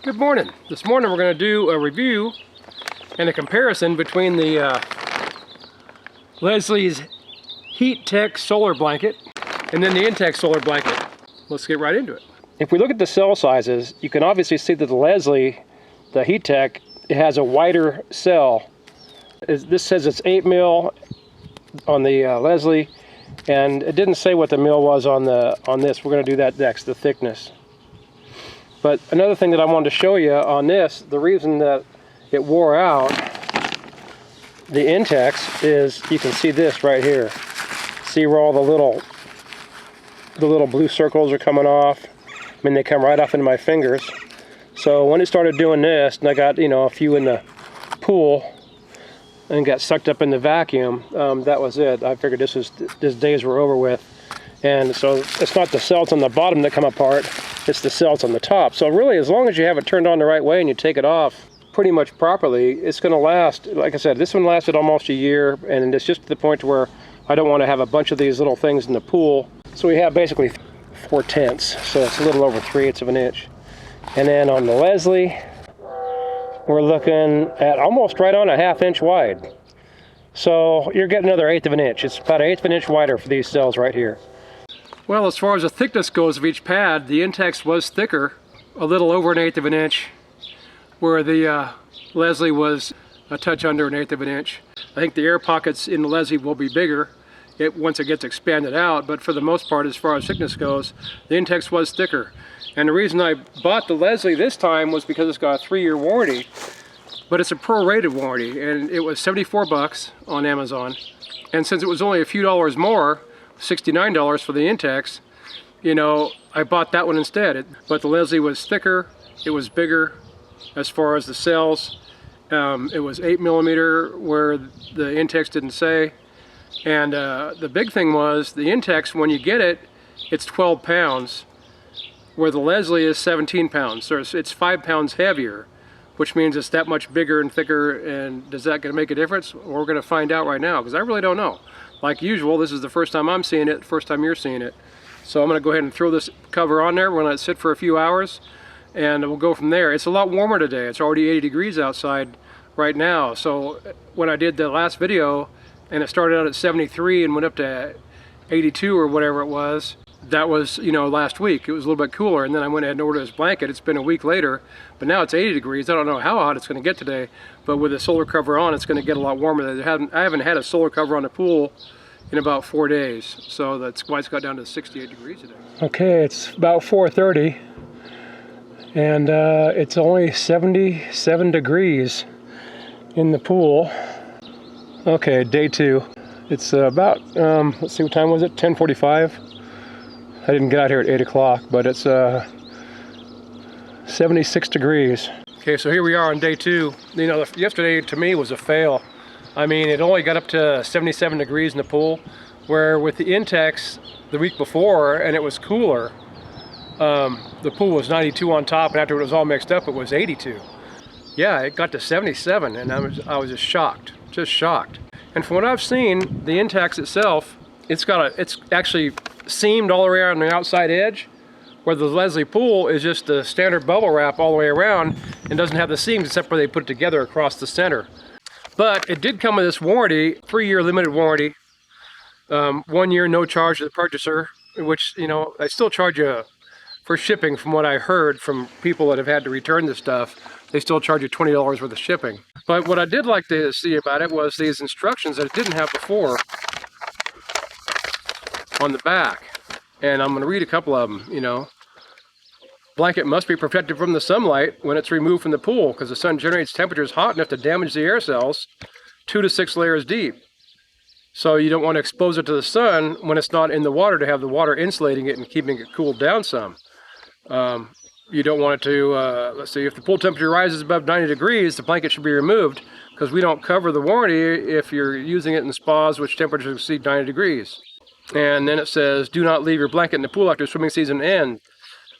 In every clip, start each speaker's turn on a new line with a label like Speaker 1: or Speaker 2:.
Speaker 1: Good morning. This morning we're going to do a review and a comparison between the Leslie's Intex Solar Blanket and then the Intex Solar Blanket. Let's get right into it. If we look at the cell sizes, you can obviously see that the Leslie, the Intex, it has a wider cell. This says it's 8 mil on the Leslie, and it didn't say what the mil was on this. We're going to do that next, the thickness. But another thing that I wanted to show you on this, the reason that it wore out, the Intex, is you can see this right here. See where all the little blue circles are coming off? I mean, they come right off into my fingers. So when it started doing this, and I got, a few in the pool and got sucked up in the vacuum, that was it. I figured these days were over with. And so it's not the cells on the bottom that come apart, it's the cells on the top. So really, as long as you have it turned on the right way and you take it off pretty much properly, it's going to last. Like I said, this one lasted almost a year, and it's just to the point where I don't want to have a bunch of these little things in the pool. So we have basically 4/10, so it's a little over 3/8 of an inch. And then on the Leslie, we're looking at almost right on a 1/2 inch wide. So you're getting another 1/8 of an inch. It's about 1/8 of an inch wider for these cells right here. Well, as far as the thickness goes of each pad, the Intex was thicker, a little over 1/8 of an inch, where the Leslie was a touch under 1/8 of an inch. I think the air pockets in the Leslie will be bigger once it gets expanded out, but for the most part, as far as thickness goes, the Intex was thicker. And the reason I bought the Leslie this time was because it's got a 3-year warranty, but it's a prorated warranty, and it was 74 bucks on Amazon. And since it was only a few dollars more, $69 for the Intex, I bought that one instead. But the Leslie was thicker, it was bigger as far as the cells. It was 8 millimeter where the Intex didn't say. And the big thing was the Intex, when you get it, it's 12 pounds, where the Leslie is 17 pounds. So it's 5 pounds heavier, which means it's that much bigger and thicker. And does that going to make a difference? Well, we're going to find out right now, because I really don't know. Like usual, this is the first time I'm seeing it, first time you're seeing it. So I'm going to go ahead and throw this cover on there. We're going to let it sit for a few hours, and we'll go from there. It's a lot warmer today. It's already 80 degrees outside right now. So when I did the last video, and it started out at 73 and went up to 82 or whatever it was, that was, last week. It was a little bit cooler, and then I went ahead and ordered this blanket. It's been a week later, but now it's 80 degrees. I don't know how hot it's going to get today, but with the solar cover on, it's going to get a lot warmer. I haven't had a solar cover on the pool in about 4 days, so that's why it's got down to 68 degrees today. Okay, it's about 4:30, and it's only 77 degrees in the pool. Okay, day 2. It's about, let's see, what time was it? 10:45. I didn't get out here at 8 o'clock, but it's 76 degrees. Okay, so here we are on day 2. Yesterday to me was a fail. I mean, it only got up to 77 degrees in the pool, where with the Intex the week before, and it was cooler, the pool was 92 on top, and after it was all mixed up, it was 82. Yeah, it got to 77, and I was just shocked. And from what I've seen, the Intex itself, it's actually seamed all around the outside edge, where the Leslie pool is just a standard bubble wrap all the way around and doesn't have the seams except where they put it together across the center. But it did come with this warranty, 3-year limited warranty, 1 year no charge to the purchaser, which, I still charge you for shipping. From what I heard from people that have had to return this stuff, they still charge you $20 worth of shipping. But what I did like to see about it was these instructions that it didn't have before on the back. And I'm going to read a couple of them, Blanket must be protected from the sunlight when it's removed from the pool, because the sun generates temperatures hot enough to damage the air cells 2 to 6 layers deep. So you don't want to expose it to the sun when it's not in the water, to have the water insulating it and keeping it cooled down some. You don't want it to, let's see, if the pool temperature rises above 90 degrees, the blanket should be removed, because we don't cover the warranty if you're using it in spas which temperatures exceed 90 degrees. And then it says, do not leave your blanket in the pool after swimming season ends.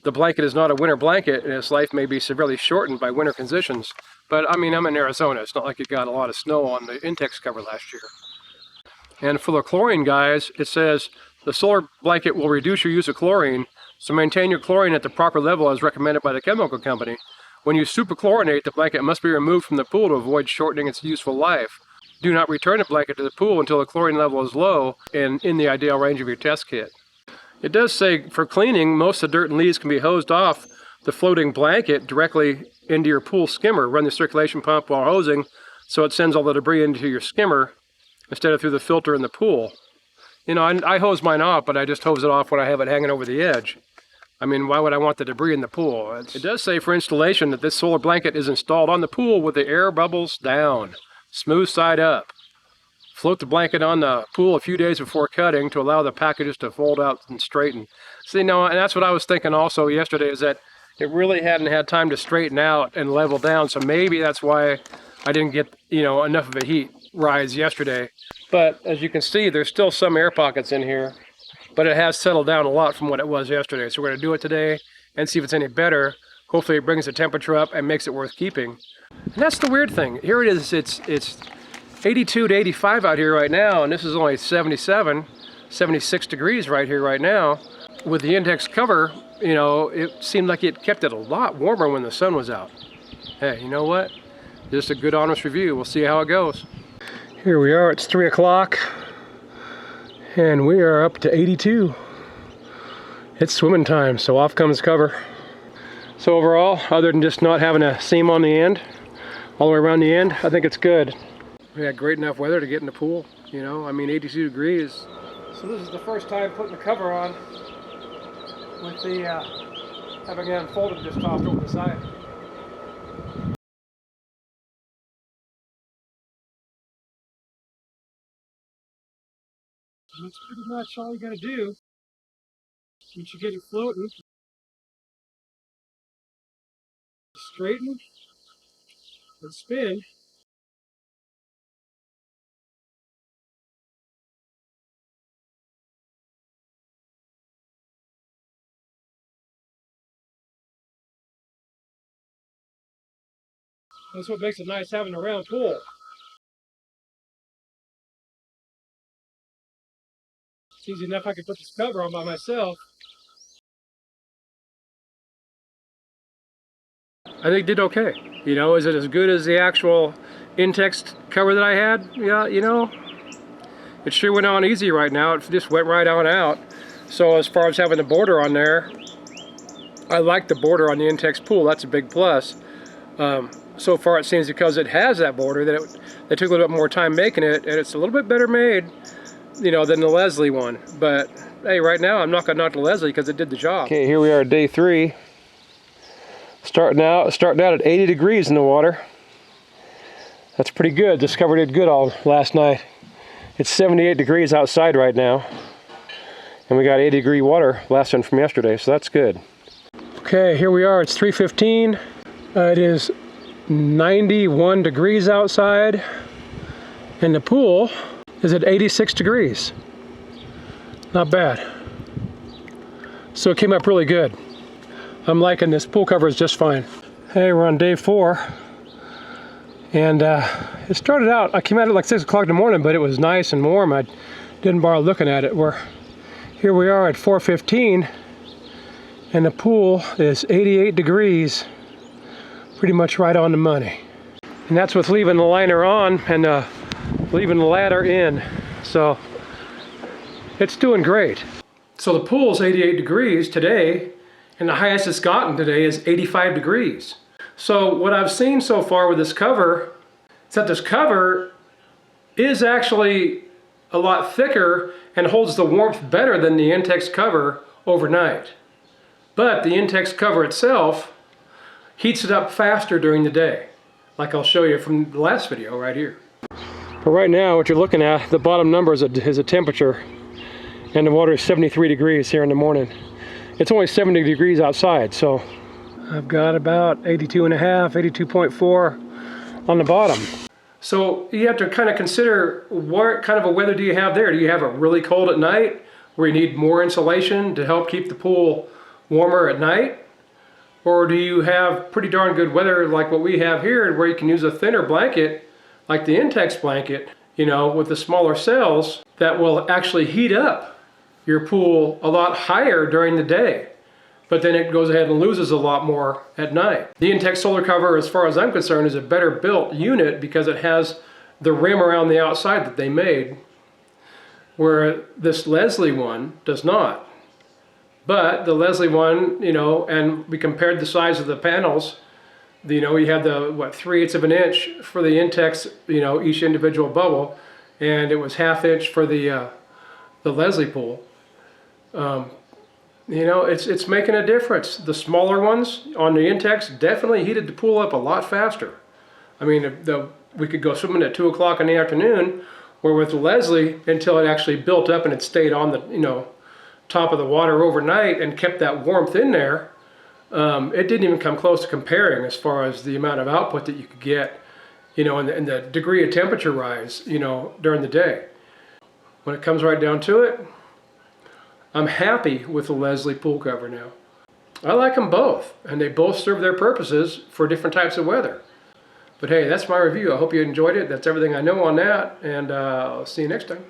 Speaker 1: The blanket is not a winter blanket, and its life may be severely shortened by winter conditions. But I mean, I'm in Arizona. It's not like it got a lot of snow on the Intex cover last year. And for the chlorine guys, it says, the solar blanket will reduce your use of chlorine, so maintain your chlorine at the proper level as recommended by the chemical company. When you superchlorinate, the blanket must be removed from the pool to avoid shortening its useful life. Do not return the blanket to the pool until the chlorine level is low and in the ideal range of your test kit. It does say for cleaning, most of the dirt and leaves can be hosed off the floating blanket directly into your pool skimmer. Run the circulation pump while hosing so it sends all the debris into your skimmer instead of through the filter in the pool. You know, I hose mine off, but I just hose it off when I have it hanging over the edge. I mean, why would I want the debris in the pool? It does say for installation that this solar blanket is installed on the pool with the air bubbles down, smooth side up. Float the blanket on the pool a few days before cutting to allow the packages to fold out and straighten. See, no, and that's what I was thinking also yesterday, is that it really hadn't had time to straighten out and level down, so maybe that's why I didn't get, you know, enough of a heat rise yesterday. But as you can see, there's still some air pockets in here, but it has settled down a lot from what it was yesterday. So we're going to do it today and see if it's any better. Hopefully it brings the temperature up and makes it worth keeping. And that's the weird thing. Here it is, it's 82 to 85 out here right now, and this is only 77, 76 degrees right here right now. With the Intex cover, you know, it seemed like it kept it a lot warmer when the sun was out. Hey, you know what? Just a good honest review. We'll see how it goes. Here we are, it's 3 o'clock, and we are up to 82. It's swimming time, so off comes cover. So overall, other than just not having a seam on the end, all the way around the end, I think it's good. We had great enough weather to get in the pool, you know, I mean 82 degrees. So this is the first time putting the cover on with the having it unfolded just tossed over the side. And that's pretty much all you gotta do. Once you get it floating, straighten and spin. That's what makes it nice having a round pool. It's easy enough I can put this cover on by myself. I think it did okay. You know, is it as good as the actual Intex cover that I had? Yeah, you know, it sure went on easy right now. It just went right on out. So as far as having the border on there, I like the border on the Intex pool. That's a big plus. So far it seems because it has that border that they took a little bit more time making it, and it's a little bit better made, you know, than the Leslie one. But hey, right now I'm not gonna knock the Leslie because it did the job. Okay, here we are at day 3. Starting out at 80 degrees in the water. That's pretty good. This cover did good all last night. It's 78 degrees outside right now, and we got 80-degree water last one from yesterday, so that's good. Okay, here we are. It's 3:15. It is 91 degrees outside, and the pool is at 86 degrees. Not bad. So it came up really good. I'm liking this. Pool cover is just fine. Hey, we're on day 4, and it started out, I came out at like 6 o'clock in the morning, but it was nice and warm. I didn't bother looking at it. Here we are at 4:15, and the pool is 88 degrees, pretty much right on the money. And that's with leaving the liner on and leaving the ladder in. So it's doing great. So the pool's 88 degrees today, and the highest it's gotten today is 85 degrees. So what I've seen so far with this cover is that this cover is actually a lot thicker and holds the warmth better than the Intex cover overnight. But the Intex cover itself heats it up faster during the day, like I'll show you from the last video right here. But right now, what you're looking at, the bottom number is a temperature, and the water is 73 degrees here in the morning. It's only 70 degrees outside, so I've got about 82.5, 82.4 on the bottom. So you have to kind of consider what kind of a weather do you have there. Do you have it really cold at night where you need more insulation to help keep the pool warmer at night? Or do you have pretty darn good weather like what we have here where you can use a thinner blanket like the Intex blanket, you know, with the smaller cells that will actually heat up your pool a lot higher during the day. but then it goes ahead and loses a lot more at night. The Intex solar cover, as far as I'm concerned, is a better built unit because it has the rim around the outside that they made, where this Leslie one does not. But the Leslie one, you know, and we compared the size of the panels. You know, you had the, what, 3/8 of an inch for the Intex, you know, each individual bubble, and it was 1/2 inch for the Leslie pool. You know, it's making a difference. The smaller ones on the Intex definitely heated the pool up a lot faster. I mean, we could go swimming at 2 o'clock in the afternoon, where with the Leslie, until it actually built up and it stayed on the, you know, top of the water overnight and kept that warmth in there, it didn't even come close to comparing as far as the amount of output that you could get, you know, and the degree of temperature rise, you know, during the day. When it comes right down to it, I'm happy with the Leslie pool cover now. I like them both, and they both serve their purposes for different types of weather. But hey, that's my review. I hope you enjoyed it. That's everything I know on that, and I'll see you next time.